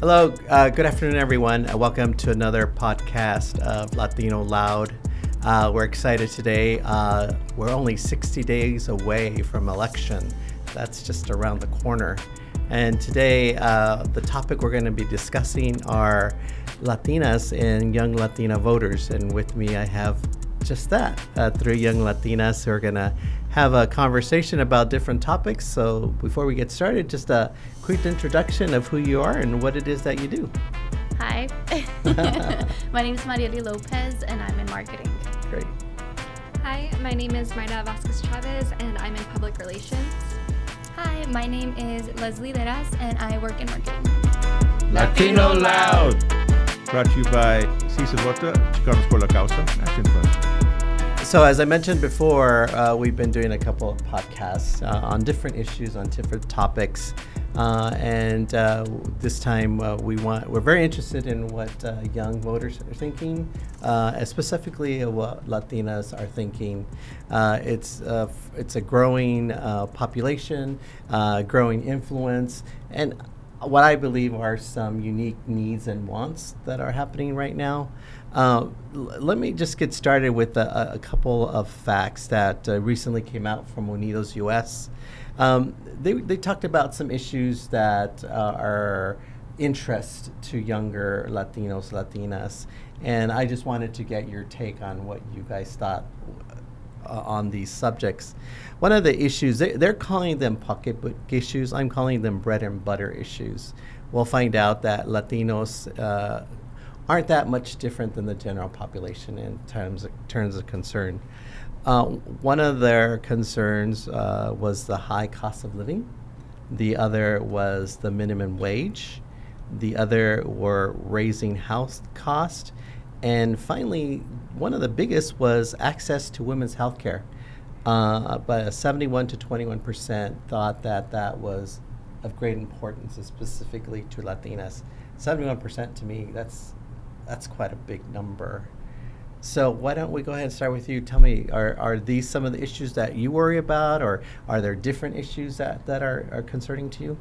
Hello, good afternoon, everyone. Welcome to another podcast of Latino Loud. We're excited today. We're only 60 days away from election. That's just around the corner. And today, the topic we're going to be discussing are Latinas and young Latina voters. And with me, I have just that, three young Latinas who are going to have a conversation about different topics. So before we get started, just a quick introduction of who you are and what it is that you do. Hi, my name is Mayra Lopez and I'm in marketing. Great. Hi, my name is Mayra Vasquez-Chavez and I'm in public relations. Hi, my name is Leslie Deras and I work in marketing. Latino Loud! Brought to you by Cisa Vota, Chicanos por la Causa, Action Fund. So as I mentioned before, we've been doing a couple of podcasts on different issues, on different topics. And this time we're very interested in what young voters are thinking, specifically what Latinas are thinking. It's a growing population, growing influence, and what I believe are some unique needs and wants that are happening right now. Let me just get started with a couple of facts that recently came out from Unidos US. They talked about some issues that are interest to younger Latinos, Latinas, and I just wanted to get your take on what you guys thought on these subjects. One of the issues, they're calling them pocketbook issues. I'm calling them bread and butter issues. We'll find out that Latinos aren't that much different than the general population in terms of concern. One of their concerns was the high cost of living. The other was the minimum wage. The other were raising house cost. And finally, one of the biggest was access to women's health care. But 71 to 21% thought that was of great importance, specifically to Latinas. 71% to me, that's quite a big number. So why don't we go ahead and start with you? Tell me, are these some of the issues that you worry about, or are there different issues that are concerning to you?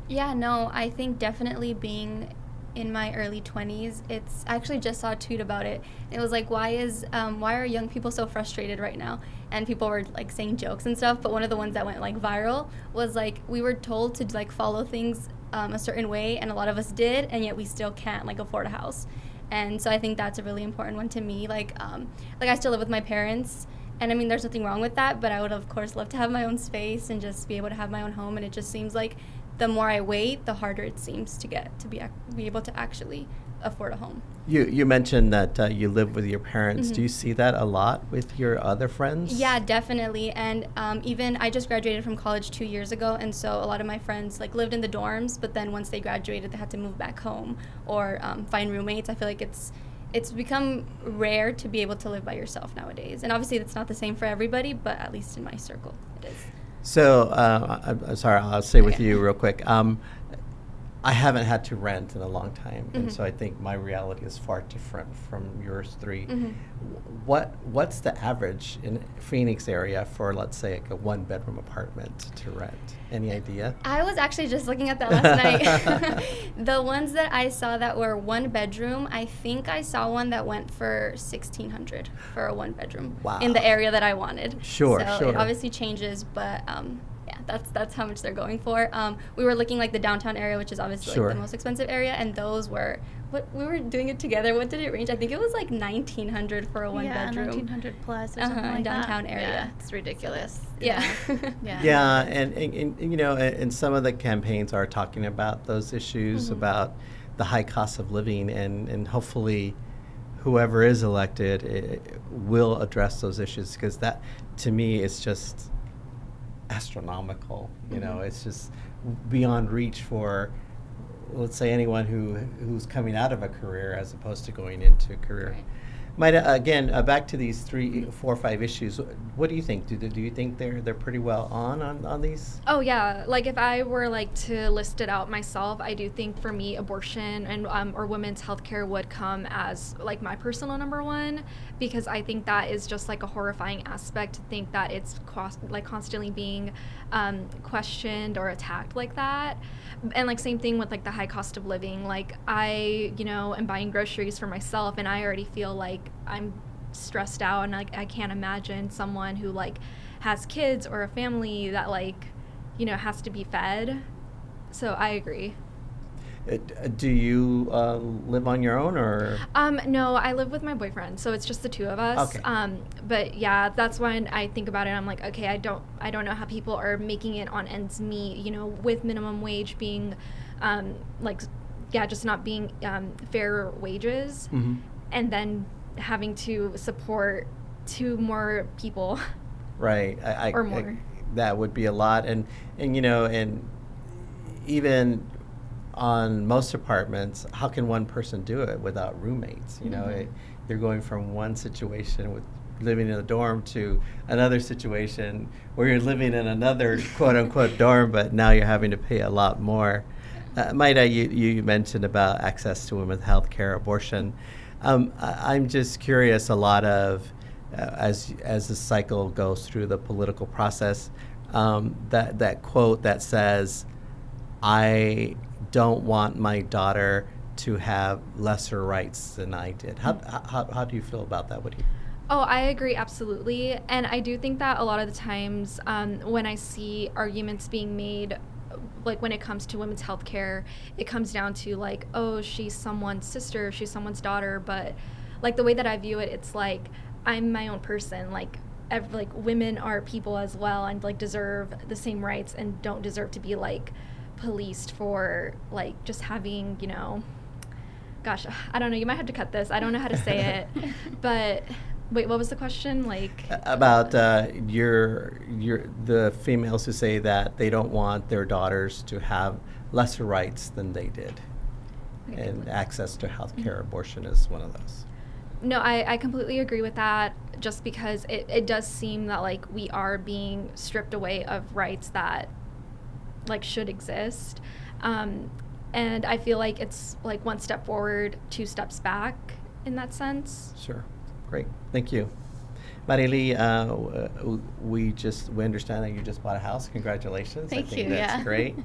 Yeah, no, I think definitely being in my early 20s, I actually just saw a tweet about it. It was like, why are young people so frustrated right now? And people were like saying jokes and stuff, but one of the ones that went like viral was like, we were told to like follow things a certain way, and a lot of us did, and yet we still can't like afford a house. And so I think that's a really important one to me. Like I still live with my parents, and I mean, there's nothing wrong with that, but I would of course love to have my own space and just be able to have my own home. And it just seems like the more I wait, the harder it seems to get to be able to actually afford a home. You mentioned that you live with your parents. Mm-hmm. Do you see that a lot with your other friends? Yeah, definitely. And even I just graduated from college 2 years ago, and so a lot of my friends like lived in the dorms, but then once they graduated, they had to move back home or find roommates. I feel like it's become rare to be able to live by yourself nowadays. And obviously, that's not the same for everybody, but at least in my circle, it is. So, I'm sorry, I'll stay with you real quick. I haven't had to rent in a long time, and so I think my reality is far different from yours three. Mm-hmm. What's the average in Phoenix area for, let's say, like a one-bedroom apartment to rent? Any idea? I was actually just looking at that last night. The ones that I saw that were one bedroom, I think I saw one that went for $1,600 for a one bedroom. Wow. In the area that I wanted. Sure. It obviously changes, but yeah, that's how much they're going for. We were looking like the downtown area, which is obviously like the most expensive area, and those were we were doing it together. What did it range? I think it was like $1,900 for a one bedroom. Yeah, $1,900 plus or something like in downtown that. area. Yeah, it's ridiculous. Yeah. Yeah, and you know, and some of the campaigns are talking about those issues, about the high cost of living, and hopefully whoever is elected will address those issues, because that, to me, is just astronomical. You know, it's just beyond reach for, let's say, anyone who's coming out of a career as opposed to going into a career. Mayra, again, back to these 3, 4, 5 issues. What do you think? Do you think they're pretty well on these? Oh yeah, like if I were like to list it out myself, I do think for me abortion and or women's healthcare would come as like my personal number one, because I think that is just like a horrifying aspect to think that it's constantly being questioned or attacked like that. And like same thing with like the high cost of living. Like I, am buying groceries for myself and I already feel like I'm stressed out, and like I can't imagine someone who like has kids or a family that like has to be fed. So I agree. Do you live on your own, or? No, I live with my boyfriend, so it's just the two of us. Okay. But yeah, that's when I think about it. I'm like, okay, I don't know how people are making it on ends meet. With minimum wage being, just not being fair wages, Mm-hmm. and then having to support 2 more people. Right. Or more. That would be a lot, and even on most apartments, how can one person do it without roommates? You're going from one situation with living in a dorm to another situation where you're living in another quote unquote dorm, but now you're having to pay a lot more. Mayra, you mentioned about access to women's health care, abortion. I'm just curious, a lot of, as the cycle goes through the political process, that quote that says, I don't want my daughter to have lesser rights than I did. How do you feel about that? Oh, I agree absolutely. And I do think that a lot of the times when I see arguments being made, like when it comes to women's health care, it comes down to like, oh, she's someone's sister, she's someone's daughter. But like the way that I view it, it's like I'm my own person. Like women are people as well, and like deserve the same rights and don't deserve to be like policed for like just having, gosh, I don't know, you might have to cut this. I don't know how to say it. But wait, what was the question? Like about the females who say that they don't want their daughters to have lesser rights than they did, and access to health care. Abortion is one of those. No, I completely agree with that, just because it does seem that like we are being stripped away of rights that like should exist, and I feel like it's like 1 step forward, 2 steps back in that sense. Sure. Great. Thank you. Marily, we understand that you just bought a house. Congratulations. Thank I think you. That's Yeah. great.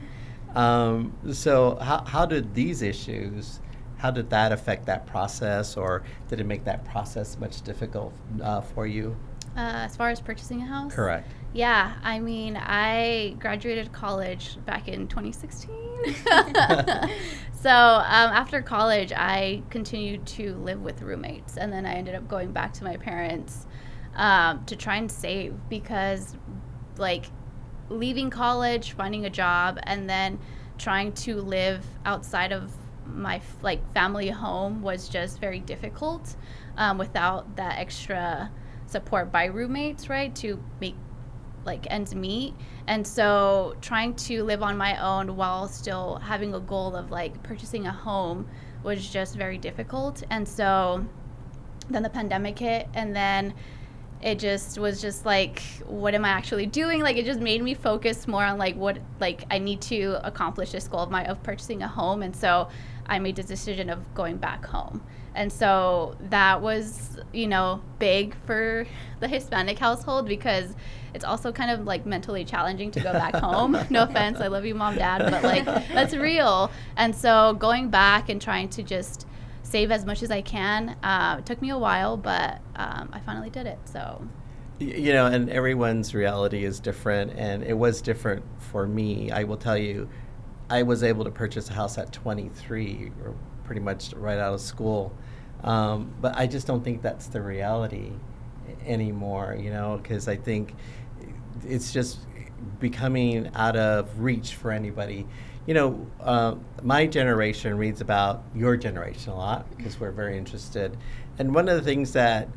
So how did these issues, how did that affect that process, or did it make that process much difficult for you? As far as purchasing a house? Correct. Yeah, I mean, I graduated college back in 2016. So after college, I continued to live with roommates, and then I ended up going back to my parents to try and save, because like leaving college, finding a job, and then trying to live outside of my family home was just very difficult without that extra support by roommates, right, to make like ends meet. And so trying to live on my own while still having a goal of like purchasing a home was just very difficult. And so then the pandemic hit, and then it just was just like, what am I actually doing? Like it just made me focus more on like what like I need to accomplish this goal of purchasing a home. And so I made the decision of going back home. And so that was, big for the Hispanic household, because it's also kind of like mentally challenging to go back home. No offense, I love you, Mom, Dad, but like that's real. And so going back and trying to just save as much as I can, it took me a while, but I finally did it. So, and everyone's reality is different, and it was different for me. I will tell you, I was able to purchase a house at 23, or pretty much right out of school. But I just don't think that's the reality anymore, because I think it's just becoming out of reach for anybody. My generation reads about your generation a lot because we're very interested. And one of the things that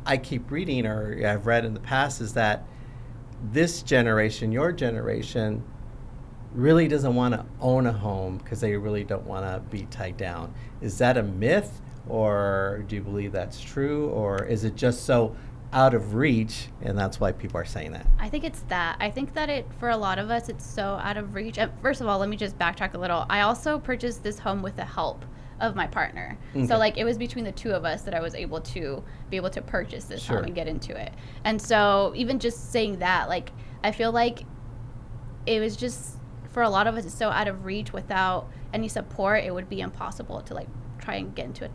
I keep reading, or I've read in the past, is that this generation, your generation, really doesn't want to own a home because they really don't want to be tied down. Is that a myth, or do you believe that's true, or is it just so out of reach and that's why people are saying that? I think it's that. I think that for a lot of us, it's so out of reach. First of all, let me just backtrack a little. I also purchased this home with the help of my partner. Okay. So like it was between the two of us that I was able to purchase this Sure. home and get into it. And so even just saying that, like, I feel like it was just, for a lot of us, it's so out of reach. Without any support, it would be impossible to like trying to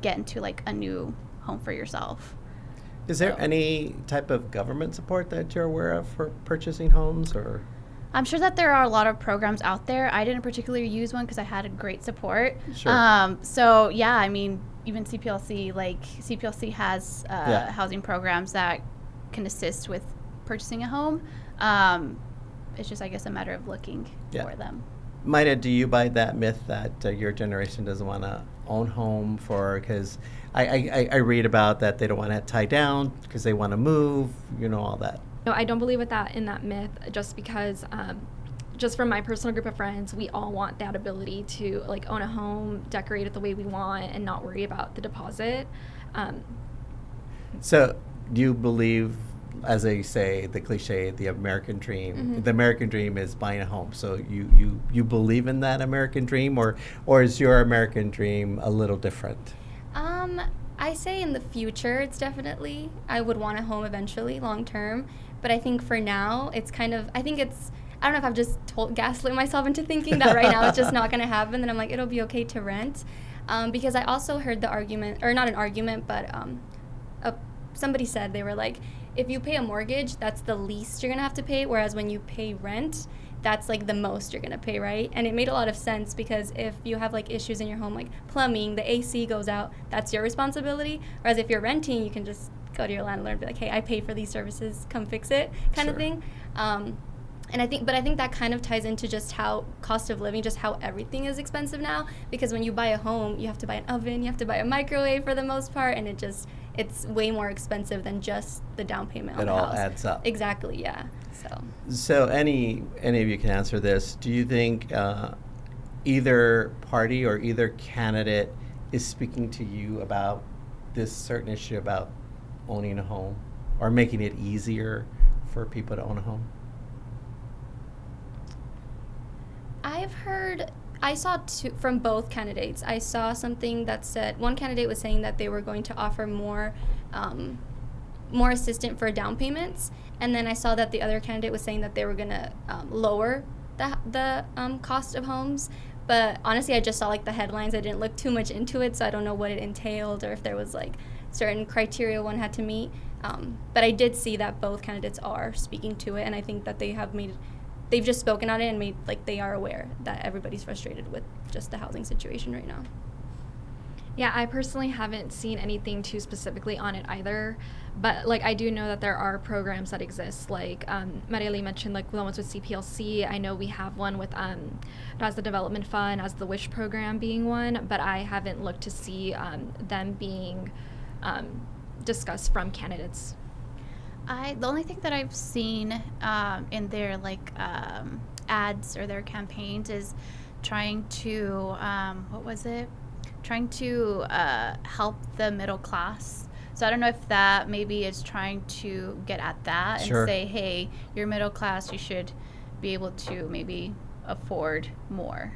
get into like a new home for yourself. Is there So- any type of government support that you're aware of for purchasing homes, or? I'm sure that there are a lot of programs out there. I didn't particularly use one because I had a great support. Sure. So yeah, I mean, even CPLC has Yeah. housing programs that can assist with purchasing a home. It's just, I guess, a matter of looking Yeah. for them. Mayra, do you buy that myth that your generation doesn't want to own home because I read about that they don't want to tie down because they want to move, all that. No, I don't believe in that myth, just because, just from my personal group of friends, we all want that ability to like own a home, decorate it the way we want, and not worry about the deposit. So do you believe, as they say, the cliche, the American dream, Mm-hmm. the American dream is buying a home. So you believe in that American dream, or is your American dream a little different? I say in the future, it's definitely, I would want a home eventually, long term. But I think for now, it's kind of, I don't know if I've just gaslit myself into thinking that right now it's just not going to happen. Then I'm like, it'll be okay to rent. Because I also heard the argument, or not an argument, but somebody said, they were like, if you pay a mortgage, that's the least you're going to have to pay. Whereas when you pay rent, that's like the most you're going to pay, right? And it made a lot of sense, because if you have like issues in your home, like plumbing, the AC goes out, that's your responsibility. Whereas if you're renting, you can just go to your landlord and be like, hey, I pay for these services, come fix it, kind of Sure. thing. And I think that kind of ties into just how cost of living, just how everything is expensive now. Because when you buy a home, you have to buy an oven, you have to buy a microwave for the most part, and it's way more expensive than just the down payment on It the all house. adds up. Exactly, yeah. So any of you can answer this. Do you think either party or either candidate is speaking to you about this certain issue about owning a home, or making it easier for people to own a home? I saw from both candidates. I saw something that said, one candidate was saying that they were going to offer more assistance for down payments, and then I saw that the other candidate was saying that they were going to lower the cost of homes. But honestly, I just saw like the headlines. I didn't look too much into it, so I don't know what it entailed, or if there was like certain criteria one had to meet. But I did see that both candidates are speaking to it, and I think that they've just spoken on it and made like they are aware that everybody's frustrated with just the housing situation right now. Yeah, I personally haven't seen anything too specifically on it either, but like I do know that there are programs that exist, like Marieli mentioned, like the ones with CPLC. I know we have one with as the Development Fund, as the WISH program being one, but I haven't looked to see them being discussed from candidates. The only thing that I've seen in their like ads or their campaigns is trying to help the middle class. So I don't know if that maybe is trying to get at that Sure. and say, hey, you're middle class, you should be able to maybe afford more.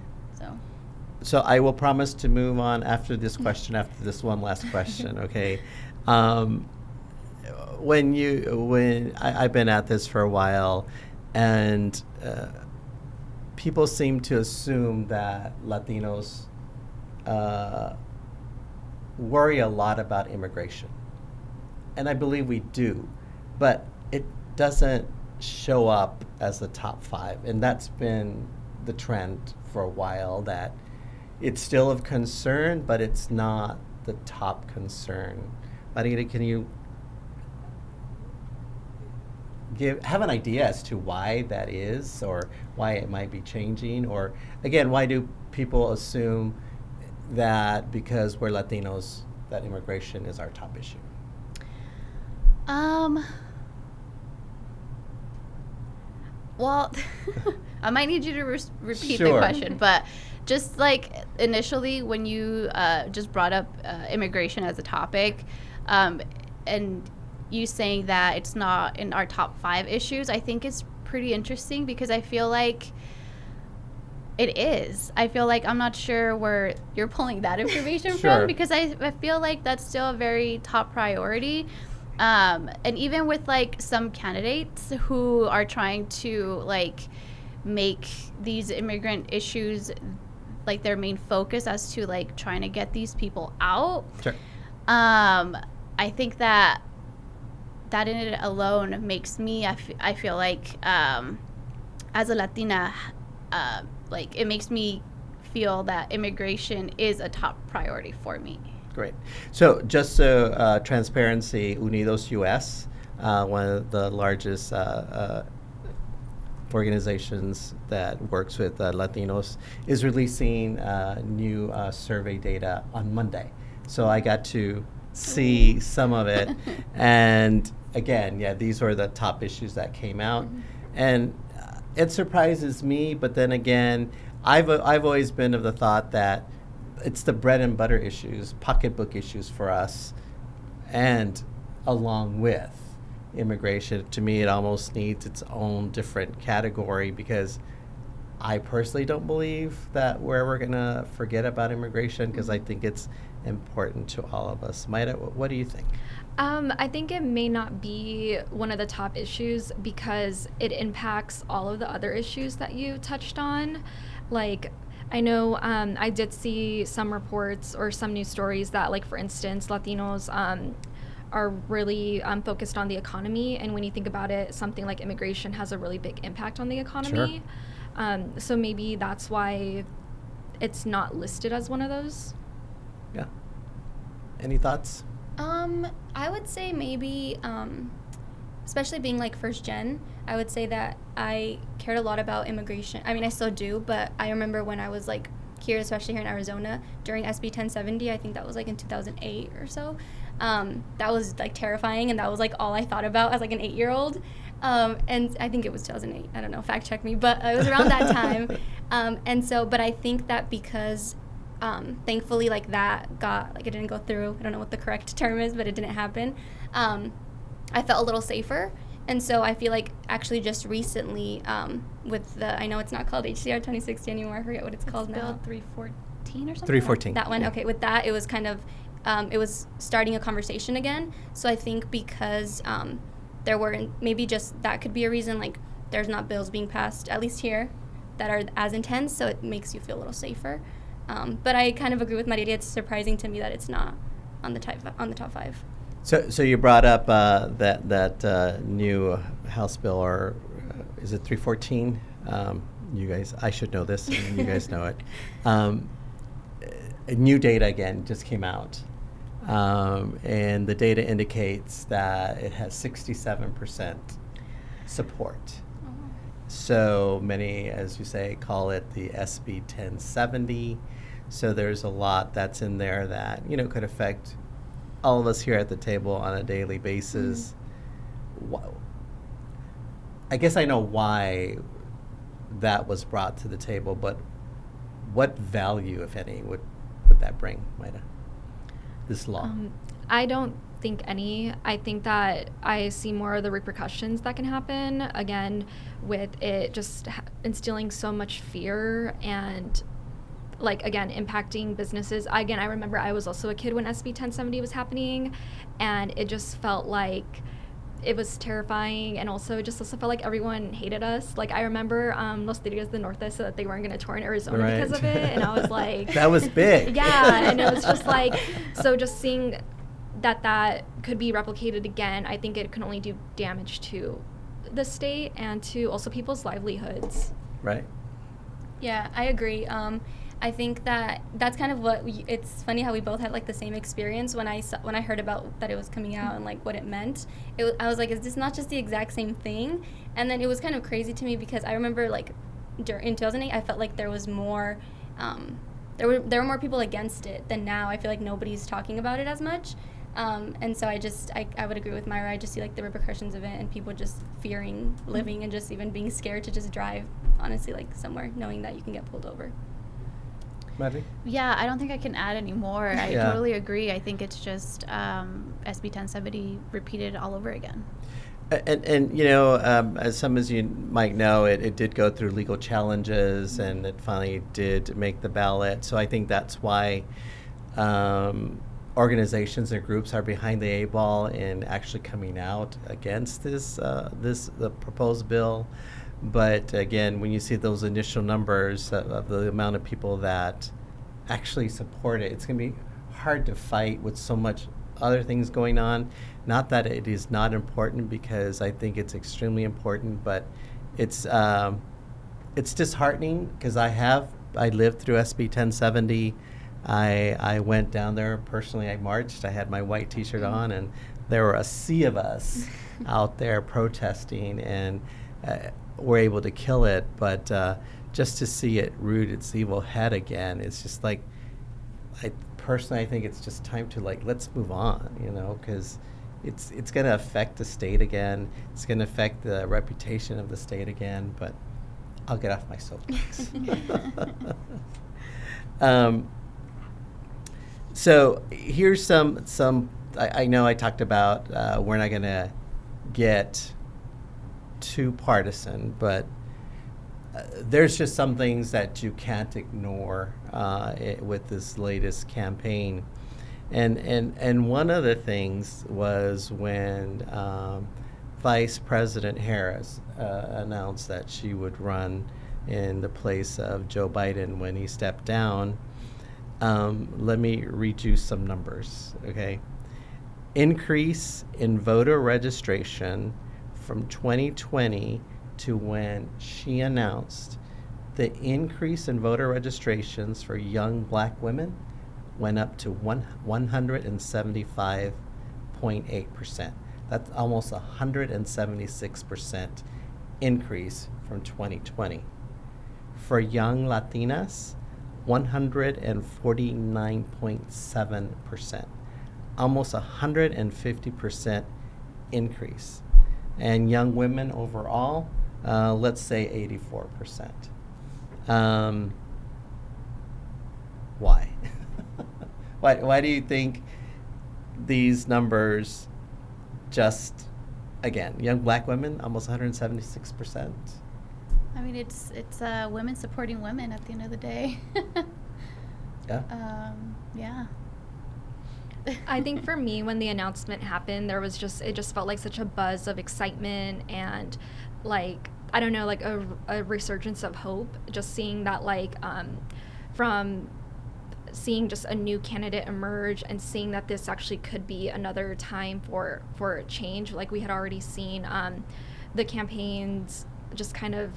So I will promise to move on after this question, after this one last question, okay? I've been at this for a while, and people seem to assume that Latinos worry a lot about immigration. And I believe we do, but it doesn't show up as the top 5. And that's been the trend for a while, that it's still of concern, but it's not the top concern. Marita, can you have an idea as to why that is, or why it might be changing? Or again, why do people assume that because we're Latinos, that immigration is our top issue? Well, I might need you to repeat the Sure. question, but just like initially when you just brought up immigration as a topic, and you saying that it's not in our top 5 issues, I think it's pretty interesting because I feel like it is. I feel like I'm not sure where you're pulling that information Sure. from because I feel like that's still a very top priority. And even with like some candidates who are trying to like make these immigrant issues like their main focus as to like trying to get these people out. Sure. I think that in it alone makes me, I feel like as a Latina, like it makes me feel that immigration is a top priority for me. Great. So just so transparency, Unidos US, one of the largest organizations that works with Latinos, is releasing new survey data on Monday. So I got to see some of it. And again, yeah, these were the top issues that came out. And it surprises me, but then again, I've always been of the thought that it's the bread and butter issues, pocketbook issues for us, and along with immigration. To me, it almost needs its own different category because I personally don't believe that we're ever going to forget about immigration because I think it's important to all of us. Mayra, what do you think? I think it may not be one of the top issues because it impacts all of the other issues that you touched on. Like, I know I did see some reports or some news stories that, like, for instance, Latinos are really focused on the economy. And when you think about it, something like immigration has a really big impact on the economy. Sure. So maybe that's why it's not listed as one of those. Yeah. Any thoughts? I would say maybe, especially being like first gen, I would say that I cared a lot about immigration. I mean, I still do, but I remember when I was like here, especially here in Arizona, during SB 1070, I think that was like in 2008 or so. That was like terrifying, and that was like all I thought about as like an 8-year-old. And I think it was 2008. I don't know, fact check me, but it was around that time. And so, but I think that because thankfully, like that got, like it didn't go through. I don't know what the correct term is, but it didn't happen. I felt a little safer. And so I feel like actually just recently with the, I know it's not called HCR 2060 anymore. I forget what it's called now. Bill 314 or something? 314. That one, Yeah. okay. With that, it was kind of, it was starting a conversation again. So I think because there were, maybe just that could be a reason, like there's not bills being passed, at least here, that are as intense. So it makes you feel a little safer. But I kind of agree with Maria. It's surprising to me that it's not on the top 5. So you brought up that new House bill, or is it 314? You guys, I should know this, and you guys know it. New data again just came out, and the data indicates that it has 67% support. So many, as you say, call it the SB 1070. So there's a lot that's in there that, you know, could affect all of us here at the table on a daily basis. I guess I know why that was brought to the table, but what value, if any, would that bring, Mayra, this law? I don't think any. I think that I see more of the repercussions that can happen, again, with it just instilling so much fear and, like, again, impacting businesses. Again, I remember I was also a kid when SB 1070 was happening, and it just felt like it was terrifying, and also it just also felt like everyone hated us. Like, I remember Los Tigres del Norte said that they weren't going to tour in Arizona because of it, and I was like... That was big. Yeah, and it was just like, so just seeing that could be replicated again, I think it can only do damage to the state and to also people's livelihoods. Right. Yeah, I agree. I think that's kind of what it's funny how we both had like the same experience when I heard about that it was coming out and like what it meant. I was like, is this not just the exact same thing? And then it was kind of crazy to me because I remember like in 2008 I felt like there was more there were more people against it than now. I feel like nobody's talking about it as much. And so I would agree with Mayra. I just see like the repercussions of it and people just fearing living and just even being scared to just drive, honestly, like somewhere knowing that you can get pulled over. Maddie? Yeah, I don't think I can add any more. I Yeah. totally agree. I think it's just SB 1070 repeated all over again. And you know, as some as you might know, it did go through legal challenges, and it finally did make the ballot. So I think that's why organizations and groups are behind the eight ball in actually coming out against the proposed bill. But again, when you see those initial numbers of the amount of people that actually support it, it's going to be hard to fight with so much other things going on. Not that it is not important, because I think it's extremely important, but it's disheartening because I lived through SB 1070. I went down there personally. I marched. I had my white T-shirt on, and there were a sea of us out there protesting, and were able to kill it. But just to see it reared its evil head again, it's just like, I think it's just time to let's move on, because it's going to affect the state again. It's going to affect the reputation of the state again. But I'll get off my soapbox. So here's some. I know I talked about we're not going to get too partisan, but there's just some things that you can't ignore with this latest campaign. And one of the things was when Vice President Harris announced that she would run in the place of Joe Biden when he stepped down. Let me read you some numbers, okay? Increase in voter registration from 2020 to when she announced, the increase in voter registrations for young black women went up to 175.8%. That's almost 176% increase from 2020. For young Latinas, 149.7%, almost 150% increase. And young women overall, let's say 84%. Why? Why do you think these numbers just, again, young black women, almost 176%? I mean, it's women supporting women at the end of the day. Yeah. Yeah. I think for me, when the announcement happened, it just felt like such a buzz of excitement and I don't know, a resurgence of hope, just seeing that from seeing just a new candidate emerge and seeing that this actually could be another time for change. We had already seen the campaigns just kind of,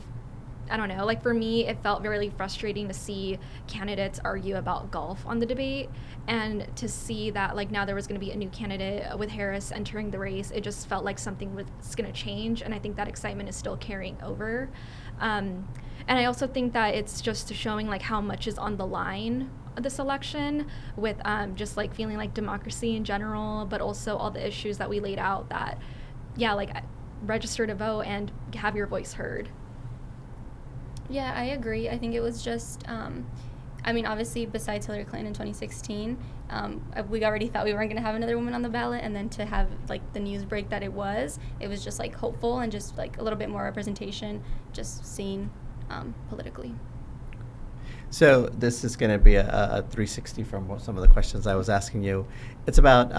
I don't know, for me, it felt really frustrating to see candidates argue about golf on the debate, and to see that now there was going to be a new candidate with Harris entering the race. It just felt like something was going to change, and I think that excitement is still carrying over. And I also think that it's just showing how much is on the line this election, with just feeling like democracy in general, but also all the issues that we laid out that, register to vote and have your voice heard. Yeah, I agree. I think it was just, obviously, besides Hillary Clinton in 2016, we already thought we weren't going to have another woman on the ballot, and then to have, the news break that it was just, hopeful, and just, a little bit more representation, just seen politically. So this is going to be a 360 from some of the questions I was asking you. It's about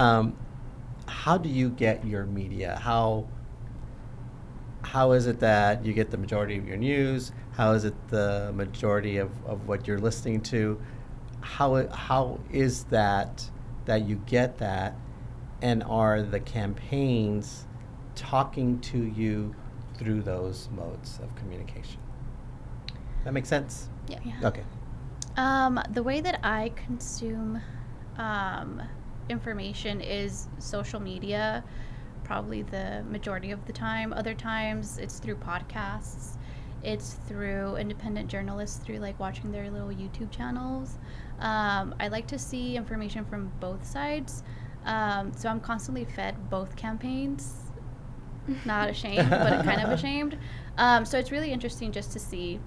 how do you get your media? How is it that you get the majority of your news? How is it the majority of what you're listening to? How is that you get that? And are the campaigns talking to you through those modes of communication? That makes sense? Yeah. Okay. The way that I consume information is social media, probably the majority of the time. Other times it's through podcasts. It's through independent journalists, through watching their little YouTube channels. I like to see information from both sides. So I'm constantly fed both campaigns. Not ashamed, but kind of ashamed. So it's really interesting just to see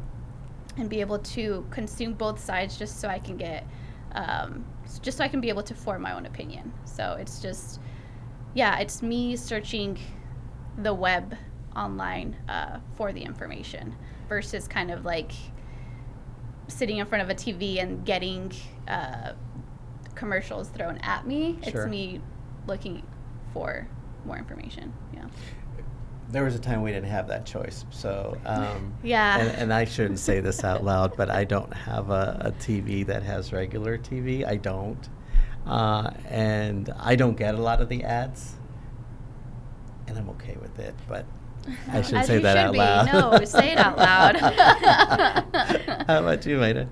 and be able to consume both sides, just so I can get, just so I can be able to form my own opinion. So it's just, yeah, it's me searching the web online for the information versus kind of like sitting in front of a TV and getting commercials thrown at me. Sure. It's me looking for more information. Yeah. There was a time we didn't have that choice. So, Yeah. And I shouldn't say this out loud, but I don't have a TV that has regular TV. I don't. And I don't get a lot of the ads. And I'm okay with it, but I shouldn't As say you that should out be. loud. No, say it out loud. How about you, Mayra?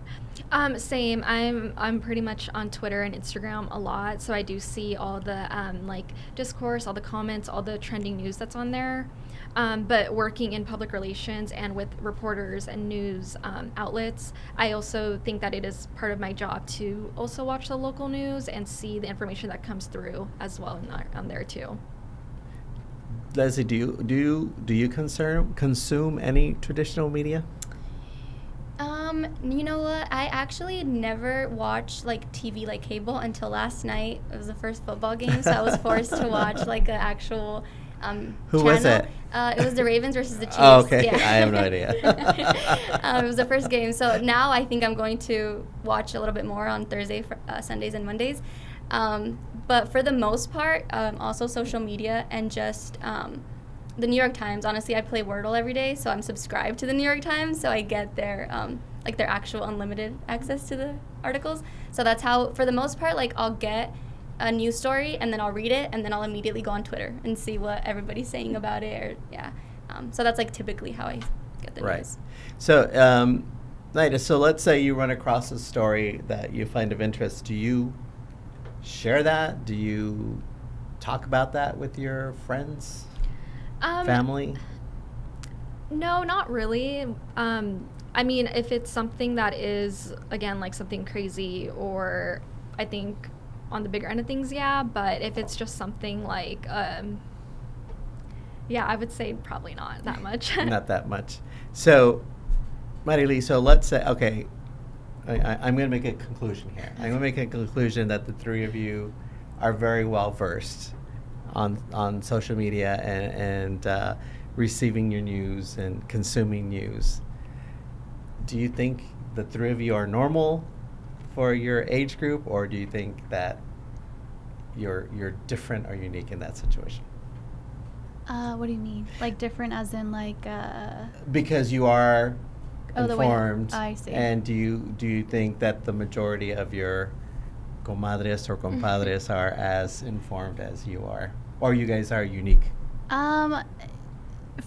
Same. I'm pretty much on Twitter and Instagram a lot, so I do see all the like discourse, all the comments, all the trending news that's on there. But working in public relations and with reporters and news outlets, I also think that it is part of my job to also watch the local news and see the information that comes through as well on there too. Leslie, do you consume any traditional media? You know what? I actually never watched like TV like cable until last night. It was the first football game, so I was forced to watch like an actual Who was channel. it? It was the Ravens versus the Chiefs. Oh, okay. Yeah. I have no idea. It was the first game, so now I think I'm going to watch a little bit more on Thursday, Sundays, and Mondays. But for the most part, also social media and just the New York Times. Honestly, I play Wordle every day, so I'm subscribed to the New York Times, so I get their their actual unlimited access to the articles. So that's how, for the most part, like I'll get a news story and then I'll read it and then I'll immediately go on Twitter and see what everybody's saying about it. Or yeah, so that's like typically how I get the Right. news. So, Mayra, so let's say you run across a story that you find of interest. Do you share that? Do you talk about that with your friends, family? No, not really. I mean, if it's something that is, again, like something crazy or I think on the bigger end of things, yeah. But if it's just something like, yeah, I would say probably not that much. Not that much. So, Marilee, so let's say, okay, I'm going to make a conclusion here. I'm going to make a conclusion that the three of you are very well versed on social media and receiving your news and consuming news. Do you think the three of you are normal for your age group, or do you think that you're different or unique in that situation? What do you mean? Like different as in like Because you are the way informed. I see. And do you think that the majority of your comadres or compadres are as informed as you are, or you guys are unique?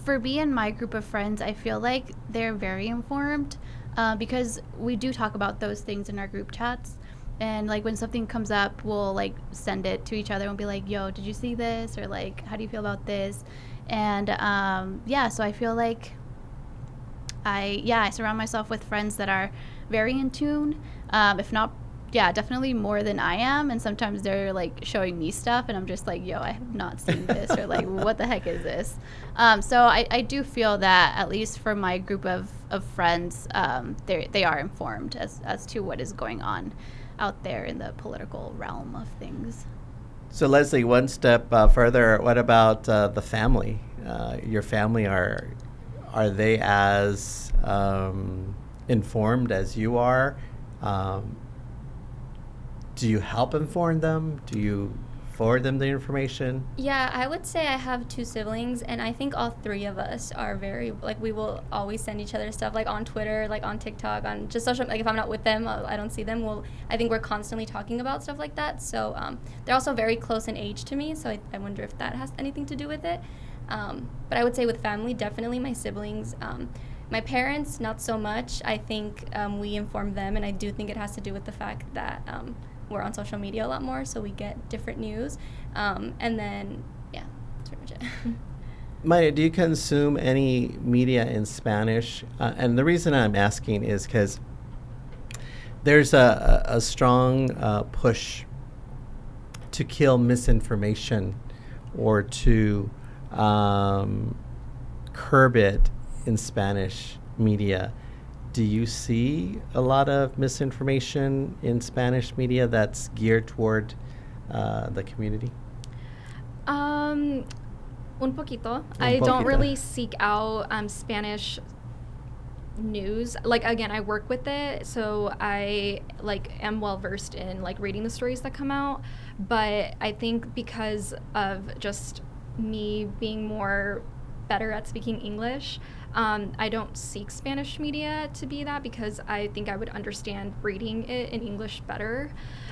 For me and my group of friends, I feel like they're very informed because we do talk about those things in our group chats. And like when something comes up, we'll like send it to each other and be like, yo, did you see this? Or like, how do you feel about this? And yeah, so I feel like I surround myself with friends that are very in tune, if not, yeah, definitely more than I am. And sometimes they're like showing me stuff and I'm just like, yo, I have not seen this, or like, what the heck is this? So I do feel that at least for my group of friends, they are informed as to what is going on out there in the political realm of things. So Leslie, one step further, what about the family? Your family, are they as informed as you are? Do you help inform them? Do you forward them the information? Yeah, I would say I have two siblings, and I think all three of us are very, like, we will always send each other stuff, like, on Twitter, like, on TikTok, on just social, like, if I'm not with them, I don't see them, I think we're constantly talking about stuff like that, so they're also very close in age to me, so I wonder if that has anything to do with it. But I would say with family, definitely my siblings. My parents, not so much. I think we inform them, and I do think it has to do with the fact that we're on social media a lot more, so we get different news. And then, yeah, that's pretty much it. Maya, do you consume any media in Spanish? And the reason I'm asking is because there's a strong push to kill misinformation or to curb it in Spanish media. Do you see a lot of misinformation in Spanish media that's geared toward the community? Un poquito. I don't really seek out Spanish news. Like, again, I work with it, so I am well versed in reading the stories that come out. But I think because of just me being better at speaking English, I don't seek Spanish media to be that, because I think I would understand reading it in English better.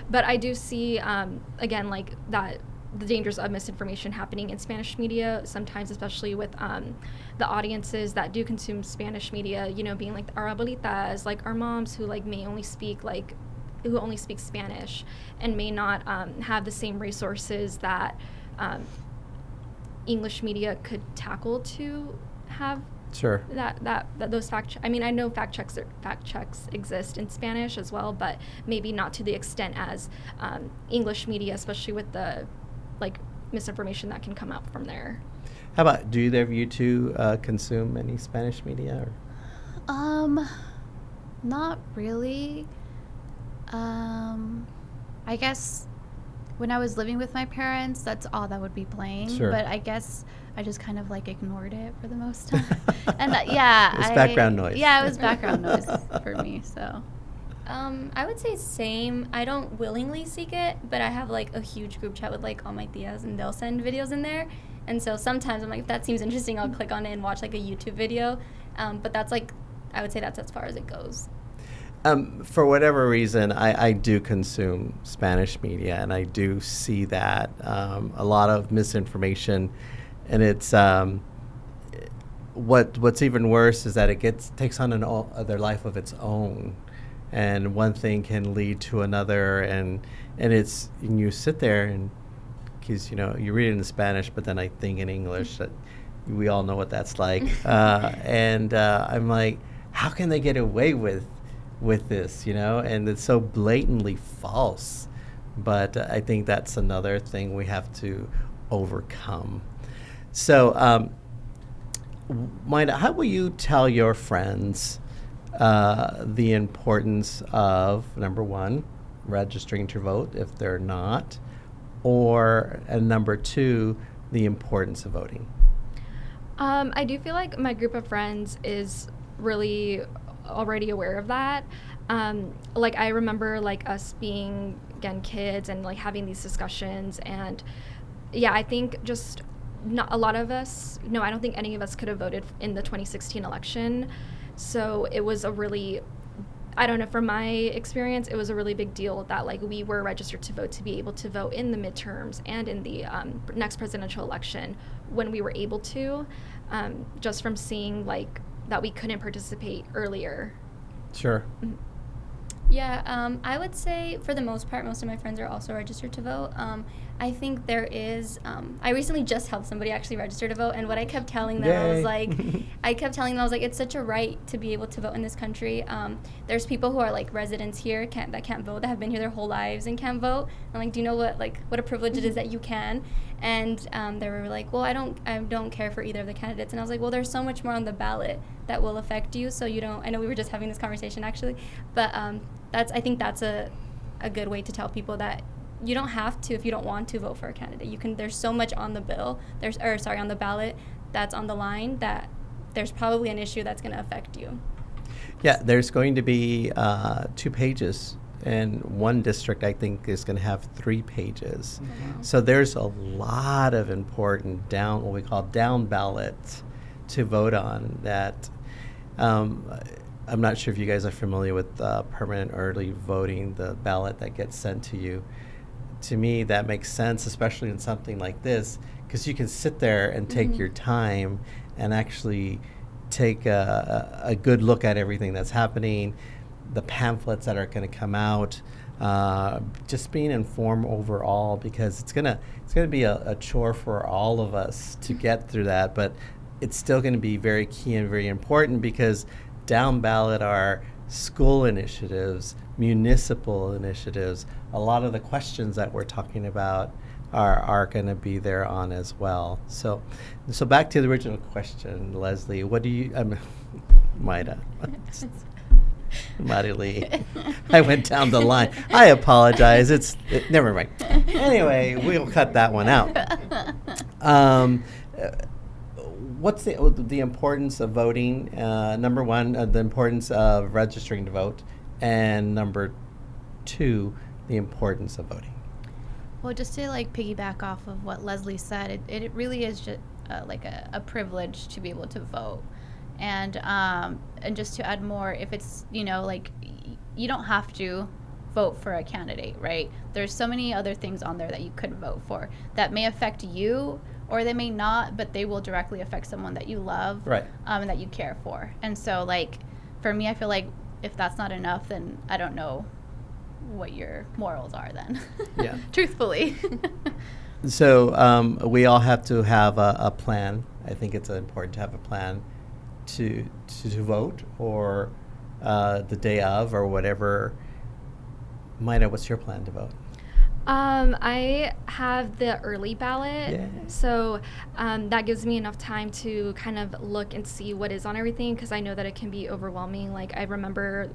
But I do see, again, that the dangers of misinformation happening in Spanish media sometimes, especially with the audiences that do consume Spanish media, being our abuelitas, our moms who may only speak who only speak Spanish and may not have the same resources that English media could tackle to have. Sure. That those I mean, I know fact checks exist in Spanish as well, but maybe not to the extent as English media, especially with the misinformation that can come out from there. How about, do either of you two consume any Spanish media? Or? Not really. I guess when I was living with my parents, that's all that would be playing. Sure. But I guess I just kind of ignored it for the most time. And yeah, it was background noise. Yeah, it was background noise for me. So. I would say same. I don't willingly seek it, but I have a huge group chat with all my tias, and they'll send videos in there. And so sometimes I'm if that seems interesting, I'll click on it and watch a YouTube video. But that's I would say that's as far as it goes. For whatever reason, I do consume Spanish media, and I do see that a lot of misinformation, and it's what's even worse is that it takes on another life of its own, and one thing can lead to another, and you sit there and because you read it in Spanish, but then I think in English. That we all know what that's like, and I'm like, how can they get away with this, and it's so blatantly false. But I think that's another thing we have to overcome. So, Mayra, how will you tell your friends the importance of, number one, registering to vote if they're not, and number two, the importance of voting? I do feel like my group of friends is really already aware of that. I remember us being, again, kids and having these discussions, and yeah, I think just not a lot of us, no, I don't think any of us could have voted in the 2016 election. So it was a really, I don't know, from my experience, it was a really big deal that we were registered to vote, to be able to vote in the midterms and in the next presidential election when we were able to, just from seeing that we couldn't participate earlier. Sure. Mm-hmm. Yeah, I would say for the most part, most of my friends are also registered to vote. I think there is, I recently just helped somebody actually register to vote, and what I kept telling them, Yay. I was like, it's such a right to be able to vote in this country. There's people who are residents here that can't vote, that have been here their whole lives and can't vote. I'm do you know what a privilege it is that you can? And they were like, well, I don't care for either of the candidates. And I was like, well, there's so much more on the ballot that will affect you, so you don't. I know we were just having this conversation actually, but I think that's a good way to tell people that you don't have to, if you don't want to, vote for a candidate. You can. There's so much on the on the ballot that's on the line, that there's probably an issue that's going to affect you. Yeah, there's going to be 2 pages, and one district I think is going to have 3 pages. Mm-hmm. So there's a lot of important what we call down ballots to vote on that. I'm not sure if you guys are familiar with permanent early voting, the ballot that gets sent to you. To me, that makes sense, especially in something like this, because you can sit there and take Mm-hmm. your time and actually take a good look at everything that's happening, the pamphlets that are going to come out, just being informed overall, because it's gonna be a chore for all of us to get through that, but it's still going to be very key and very important, because down ballot are school initiatives, municipal initiatives, a lot of the questions that we're talking about are going to be there on as well. So back to the original question, Leslie, what do you, Mayra. Marilee. I went down the line. I apologize. Never mind. Anyway, we'll cut that one out. What's the importance of voting? Number one, the importance of registering to vote, and number two, the importance of voting. Well, just to like piggyback off of what Leslie said, it really is just like a privilege to be able to vote. And just to add more, if it's, like you don't have to vote for a candidate, right? There's so many other things on there that you could vote for that may affect you or they may not, but they will directly affect someone that you love, right? And that you care for. And so like for me, I feel like if that's not enough, then I don't know what your morals are then. Yeah. Truthfully. So we all have to have a plan. I think it's important to have a plan to vote, or the day of, or whatever. Mayra, what's your plan to vote? I have the early ballot, Yeah. so that gives me enough time to kind of look and see what is on everything, because I know that it can be overwhelming. Like I remember,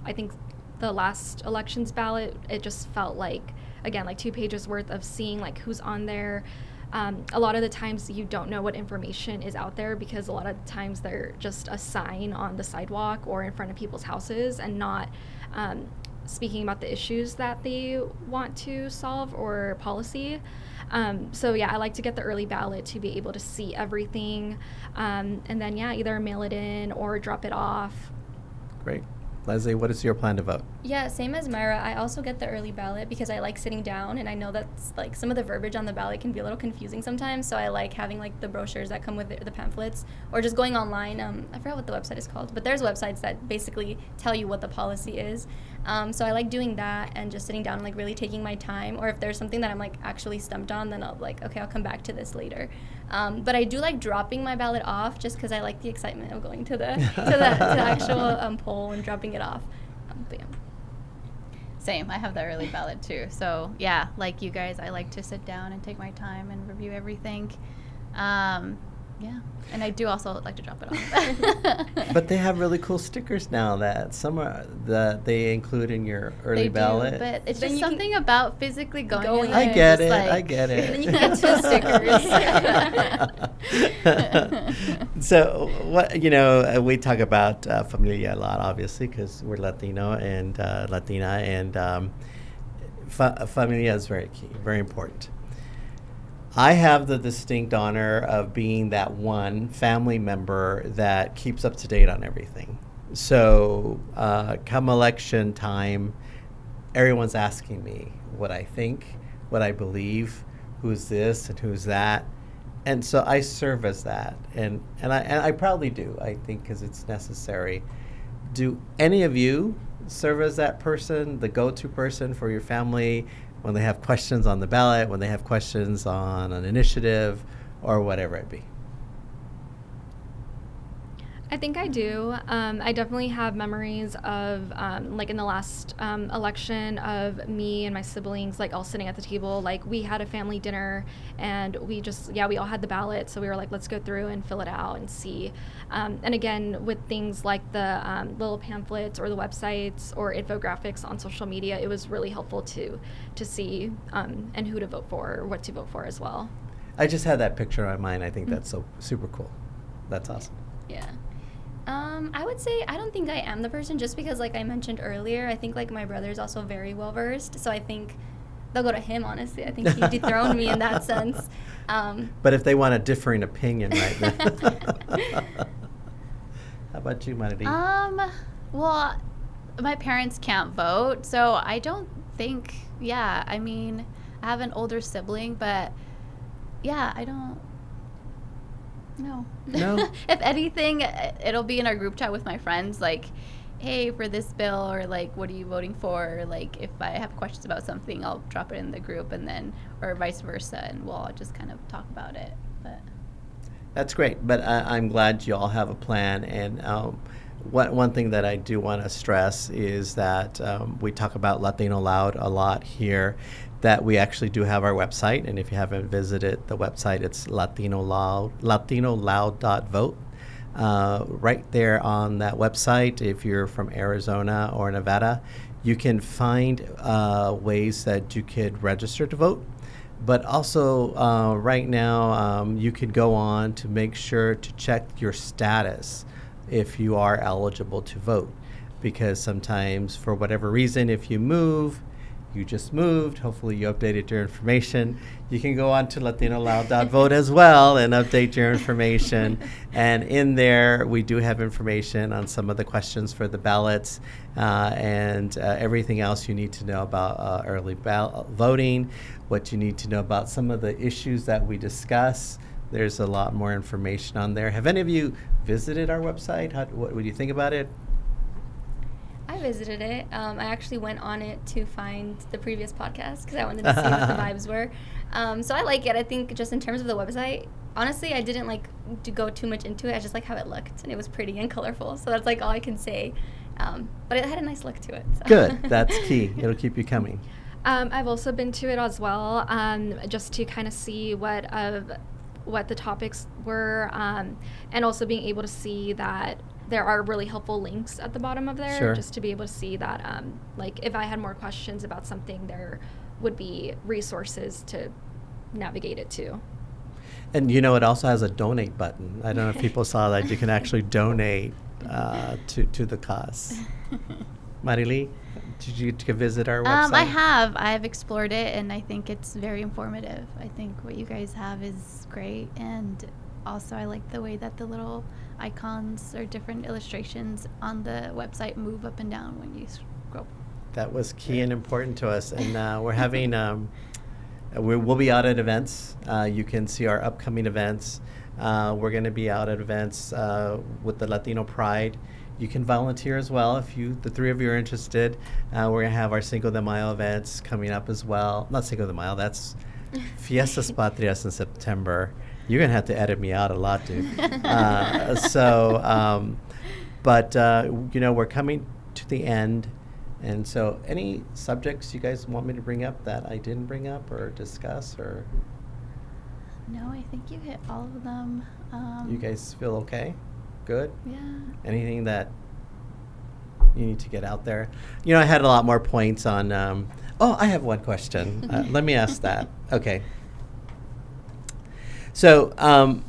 I think the last elections ballot, it just felt like, again, like 2 pages worth of seeing like who's on there. A lot of the times you don't know what information is out there, because a lot of times they're just a sign on the sidewalk or in front of people's houses, and not speaking about the issues that they want to solve or policy. So yeah, I like to get the early ballot to be able to see everything, and then either mail it in or drop it off. Great. Leslie, what is your plan to vote? Yeah, same as Mayra. I also get the early ballot because I like sitting down, and I know that's like some of the verbiage on the ballot can be a little confusing sometimes. So I like having like the brochures that come with the pamphlets, or just going online. I forgot what the website is called, but there's websites that basically tell you what the policy is. So I like doing that and just sitting down and like really taking my time. Or if there's something that I'm like actually stumped on, then I'll like, okay, I'll come back to this later. But I do like dropping my ballot off just because I like the excitement of going to the actual poll and dropping it off. But yeah. Same. I have the early ballot too. So yeah, like you guys, I like to sit down and take my time and review everything. Yeah, and I do also like to drop it off. But they have really cool stickers now that they include in your early They ballot. do, but it's Then just you can something about physically going in there I and get just, it. like, I get And then it. you can get 2 stickers. So what we talk about familia a lot, obviously, because we're Latino and Latina, and familia is very key, very important. I have the distinct honor of being that one family member that keeps up to date on everything. So come election time, everyone's asking me what I think, what I believe, who's this and who's that. And so I serve as that. And I proudly do, I think, because it's necessary. Do any of you serve as that person, the go-to person for your family, when they have questions on the ballot, when they have questions on an initiative, or whatever it be? I think I do. I definitely have memories of, like in the last election, of me and my siblings, like all sitting at the table. Like we had a family dinner, and we all had the ballot. So we were like, let's go through and fill it out and see. And again, with things like the little pamphlets or the websites or infographics on social media, it was really helpful to see and who to vote for or what to vote for as well. I just had that picture in my mind. I think that's so super cool. That's awesome. Yeah. I would say I don't think I am the person, just because, like I mentioned earlier, I think like my brother's also very well versed, so I think they'll go to him. Honestly, I think he dethroned me in that sense. But if they want a differing opinion, right? How about you, Marilee? Well, my parents can't vote, so I don't think. Yeah, I mean, I have an older sibling, but yeah, I don't. No. If anything, it'll be in our group chat with my friends, like, hey, for this bill, or like, what are you voting for? Or, like, if I have questions about something, I'll drop it in the group, and then, or vice versa, and we'll all just kind of talk about it. But That's great, but I'm glad you all have a plan. And one thing that I do want to stress is that we talk about Latino Loud a lot here, that we actually do have our website. And if you haven't visited the website, it's latinoloud.vote. Right there on that website, if you're from Arizona or Nevada, you can find ways that you could register to vote. But also, right now, you could go on to make sure to check your status if you are eligible to vote. Because sometimes, for whatever reason, if you move, you just moved, hopefully you updated your information, you can go on to latinoloud.vote as well and update your information. And in there, we do have information on some of the questions for the ballots and everything else you need to know about early voting, what you need to know about some of the issues that we discuss. There's a lot more information on there. Have any of you visited our website? What do you think about it? I visited it. I actually went on it to find the previous podcast because I wanted to see what the vibes were. So I like it. I think just in terms of the website, honestly, I didn't like to go too much into it. I just like how it looked, and it was pretty and colorful. So that's like all I can say. But it had a nice look to it. So. Good. That's key. It'll keep you coming. I've also been to it as well, just to kind of see what the topics were, and also being able to see that there are really helpful links at the bottom of there, Sure. just to be able to see that, like, if I had more questions about something, there would be resources to navigate it to. And it also has a donate button. I don't know if people saw that. You can actually donate to the cause. Marily, did you visit our website? I've explored it, and I think it's very informative. I think what you guys have is great, and also I like the way that the little icons or different illustrations on the website move up and down when you scroll. That was key and important to us. And we're having, we'll be out at events. You can see our upcoming events. We're going to be out at events with the Latino Pride. You can volunteer as well if the three of you are interested. We're going to have our Cinco de Mayo events coming up as well. Not Cinco de Mayo, that's Fiestas Patrias in September. You're going to have to edit me out a lot, dude. But we're coming to the end. And so any subjects you guys want me to bring up that I didn't bring up or discuss? Or No, I think you hit all of them. You guys feel okay? Good? Yeah. Anything that you need to get out there? I had a lot more points on... I have one question. Let me ask that. Okay. So,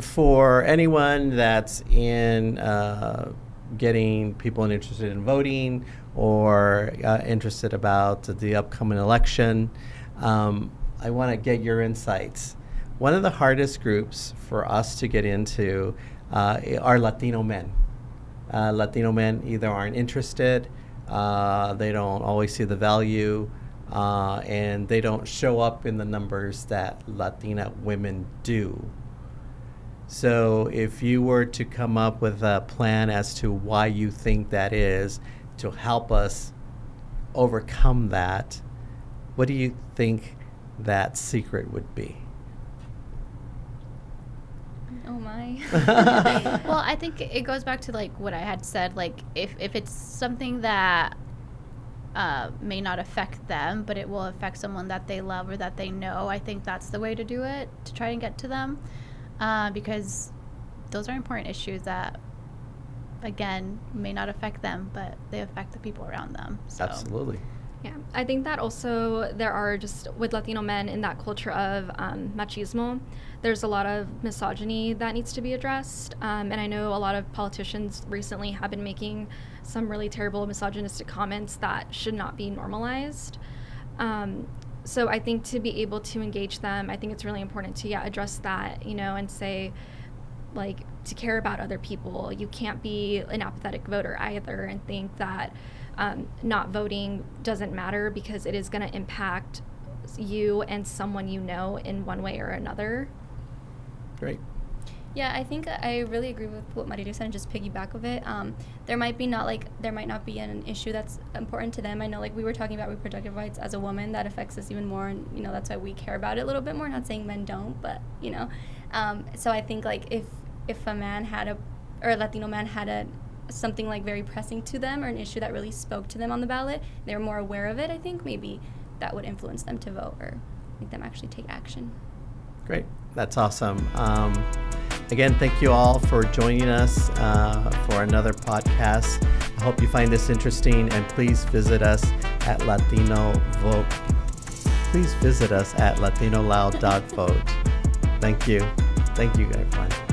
for anyone that's in getting people interested in voting or interested about the upcoming election, I want to get your insights. One of the hardest groups for us to get into are Latino men. Latino men either aren't interested, they don't always see the value, and they don't show up in the numbers that Latina women do. So if you were to come up with a plan as to why you think that is, to help us overcome that, what do you think that secret would be? Oh my. Well, I think it goes back to like what I had said. Like if it's something that may not affect them, but it will affect someone that they love or that they know, I think that's the way to do it, to try and get to them, because those are important issues that, again, may not affect them, but they affect the people around them. So. Absolutely. Yeah, I think that also there are just with Latino men in that culture of machismo, there's a lot of misogyny that needs to be addressed. And I know a lot of politicians recently have been making some really terrible misogynistic comments that should not be normalized. So I think to be able to engage them, I think it's really important to address that, and say, like, to care about other people. You can't be an apathetic voter either and think that not voting doesn't matter, because it is going to impact you and someone in one way or another. Great. Yeah, I think I really agree with what Marily said, and just piggyback of it. There might not be an issue that's important to them. I know, like, we were talking about reproductive rights as a woman, that affects us even more, and that's why we care about it a little bit more. Not saying men don't, but so I think, like, if a man had or a Latino man had something like very pressing to them or an issue that really spoke to them on the ballot, they were more aware of it, I think maybe that would influence them to vote or make them actually take action. Great. That's awesome. Again, thank you all for joining us for another podcast. I hope you find this interesting, and please visit us at Latino Vote. Please visit us at latinoloud.vote. Thank you. Thank you, everyone.